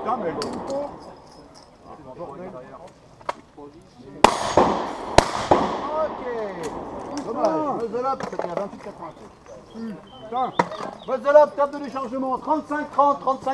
Putain, mais ok. Dommage. Buzzle up, c'était à 28,80. Putain. Buzzle up, table de déchargement. 35-30, 35.